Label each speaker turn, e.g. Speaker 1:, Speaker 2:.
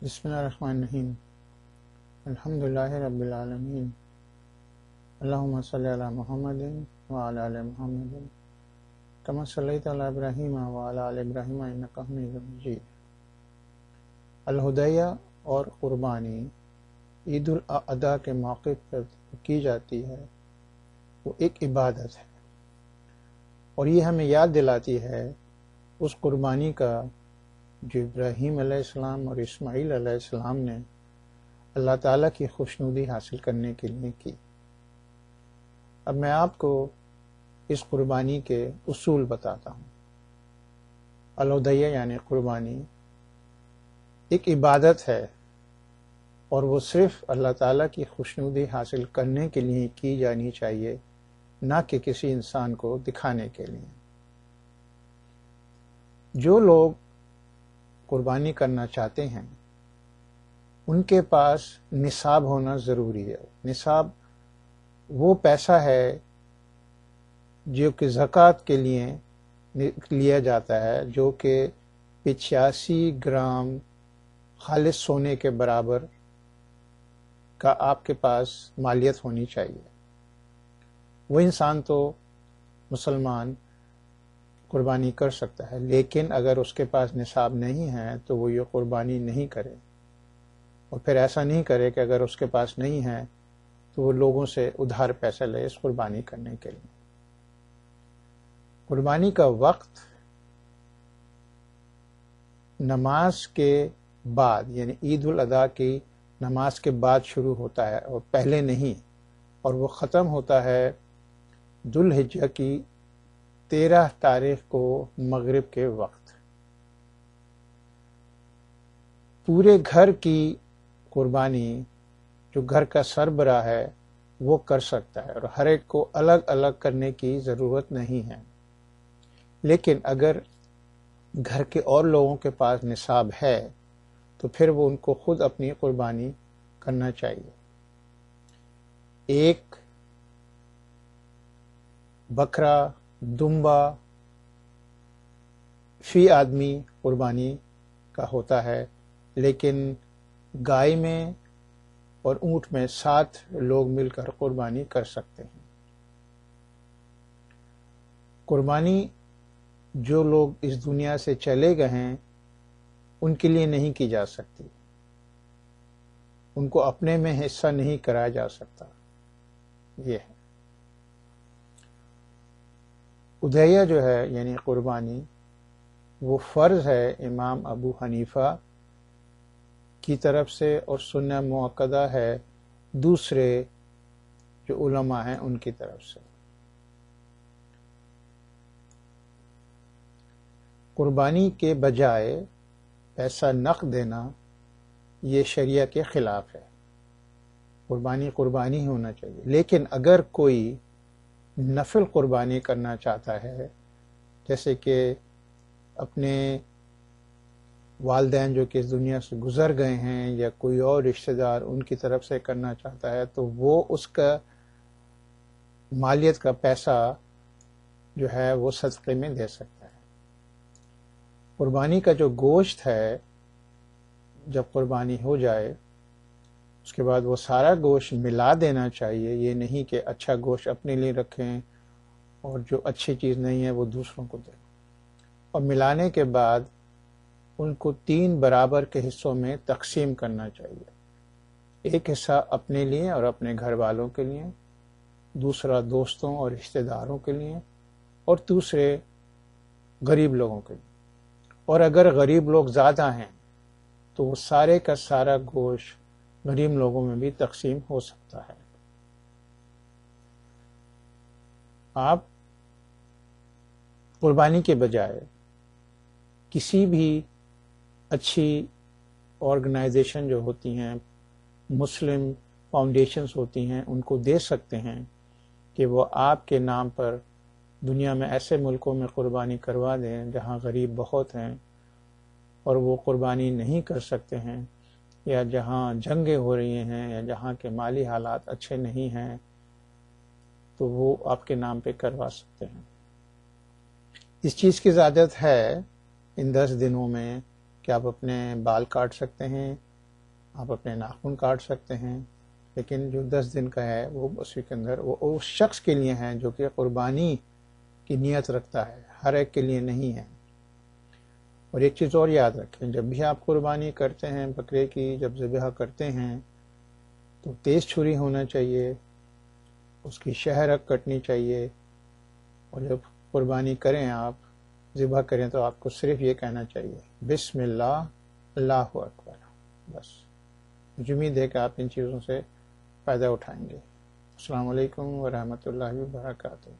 Speaker 1: بسم اللہ الرحمن الرحیم الحمدللہ رب العالمین اللہم صلی علی محمد وعلی آل محمد کما صلیت علی ابراہیم وعلی آل ابراہیم انک حمید مجید۔ الہدیہ اور قربانی عید الاضحیٰ کے موقع پر کی جاتی ہے، وہ ایک عبادت ہے، اور یہ ہمیں یاد دلاتی ہے اس قربانی کا جو ابراہیم علیہ السلام اور اسماعیل علیہ السلام نے اللہ تعالیٰ کی خوشنودی حاصل کرنے کے لیے کی۔ اب میں آپ کو اس قربانی کے اصول بتاتا ہوں۔ الہدیہ یعنی قربانی ایک عبادت ہے، اور وہ صرف اللہ تعالیٰ کی خوشنودی حاصل کرنے کے لیے کی جانی چاہیے، نہ کہ کسی انسان کو دکھانے کے لیے۔ جو لوگ قربانی کرنا چاہتے ہیں ان کے پاس نصاب ہونا ضروری ہے۔ نصاب وہ پیسہ ہے جو کہ زکوٰۃ کے لیے لیا جاتا ہے، جو کہ 85 گرام خالص سونے کے برابر کا آپ کے پاس مالیت ہونی چاہیے۔ وہ انسان تو مسلمان قربانی کر سکتا ہے، لیکن اگر اس کے پاس نصاب نہیں ہے تو وہ یہ قربانی نہیں کرے، اور پھر ایسا نہیں کرے کہ اگر اس کے پاس نہیں ہے تو وہ لوگوں سے ادھار پیسہ لے اس قربانی کرنے کے لیے۔ قربانی کا وقت نماز کے بعد، یعنی عید الاضحیٰ کی نماز کے بعد شروع ہوتا ہے، اور پہلے نہیں، اور وہ ختم ہوتا ہے ذو الحجہ کی 13 تاریخ کو مغرب کے وقت۔ پورے گھر کی قربانی جو گھر کا سربراہ ہے وہ کر سکتا ہے، اور ہر ایک کو الگ الگ کرنے کی ضرورت نہیں ہے۔ لیکن اگر گھر کے اور لوگوں کے پاس نصاب ہے تو پھر وہ ان کو خود اپنی قربانی کرنا چاہیے۔ ایک بکرا، دمبا فی آدمی قربانی کا ہوتا ہے، لیکن گائے میں اور اونٹ میں 7 لوگ مل کر قربانی کر سکتے ہیں۔ قربانی جو لوگ اس دنیا سے چلے گئے ہیں ان کے لیے نہیں کی جا سکتی، ان کو اپنے میں حصہ نہیں کرایا جا سکتا۔ یہ ہے اضحیہ جو ہے یعنی قربانی، وہ فرض ہے امام ابو حنیفہ کی طرف سے، اور سنہ مؤکدہ ہے دوسرے جو علماء ہیں ان کی طرف سے۔ قربانی کے بجائے پیسہ نقد دینا یہ شریعہ کے خلاف ہے۔ قربانی قربانی ہی ہونا چاہیے، لیکن اگر کوئی نفل قربانی کرنا چاہتا ہے، جیسے کہ اپنے والدین جو کہ اس دنیا سے گزر گئے ہیں یا کوئی اور رشتہ دار ان کی طرف سے کرنا چاہتا ہے، تو وہ اس کا مالیت کا پیسہ جو ہے وہ صدقے میں دے سکتا ہے۔ قربانی کا جو گوشت ہے، جب قربانی ہو جائے اس کے بعد وہ سارا گوشت ملا دینا چاہیے۔ یہ نہیں کہ اچھا گوشت اپنے لیے رکھیں اور جو اچھی چیز نہیں ہے وہ دوسروں کو دیں، اور ملانے کے بعد ان کو 3 برابر کے حصوں میں تقسیم کرنا چاہیے۔ ایک حصہ اپنے لیے اور اپنے گھر والوں کے لیے، دوسرا دوستوں اور رشتہ داروں کے لیے، اور دوسرے غریب لوگوں کے لیے۔ اور اگر غریب لوگ زیادہ ہیں تو وہ سارے کا سارا گوشت غریب لوگوں میں بھی تقسیم ہو سکتا ہے۔ آپ قربانی کے بجائے کسی بھی اچھی آرگنائزیشن جو ہوتی ہیں، مسلم فاؤنڈیشنز ہوتی ہیں، ان کو دے سکتے ہیں کہ وہ آپ کے نام پر دنیا میں ایسے ملکوں میں قربانی کروا دیں جہاں غریب بہت ہیں اور وہ قربانی نہیں کر سکتے ہیں، یا جہاں جنگیں ہو رہی ہیں، یا جہاں کے مالی حالات اچھے نہیں ہیں، تو وہ آپ کے نام پہ کروا سکتے ہیں۔ اس چیز کی اجازت ہے ان 10 دنوں میں کہ آپ اپنے بال کاٹ سکتے ہیں، آپ اپنے ناخن کاٹ سکتے ہیں، لیکن جو 10 دن کا ہے وہ اسی کے اندر وہ اس شخص کے لیے ہیں جو کہ قربانی کی نیت رکھتا ہے، ہر ایک کے لیے نہیں ہے۔ اور ایک چیز اور یاد رکھیں، جب بھی آپ قربانی کرتے ہیں بکرے کی، جب ذبح کرتے ہیں تو تیز چھری ہونا چاہیے، اس کی شہرک کٹنی چاہیے، اور جب قربانی کریں آپ ذبح کریں تو آپ کو صرف یہ کہنا چاہیے بسم اللہ اللہ اکبر، بس۔ مجھے امید ہے کہ آپ ان چیزوں سے فائدہ اٹھائیں گے۔ السلام علیکم ورحمۃ اللہ وبرکاتہ۔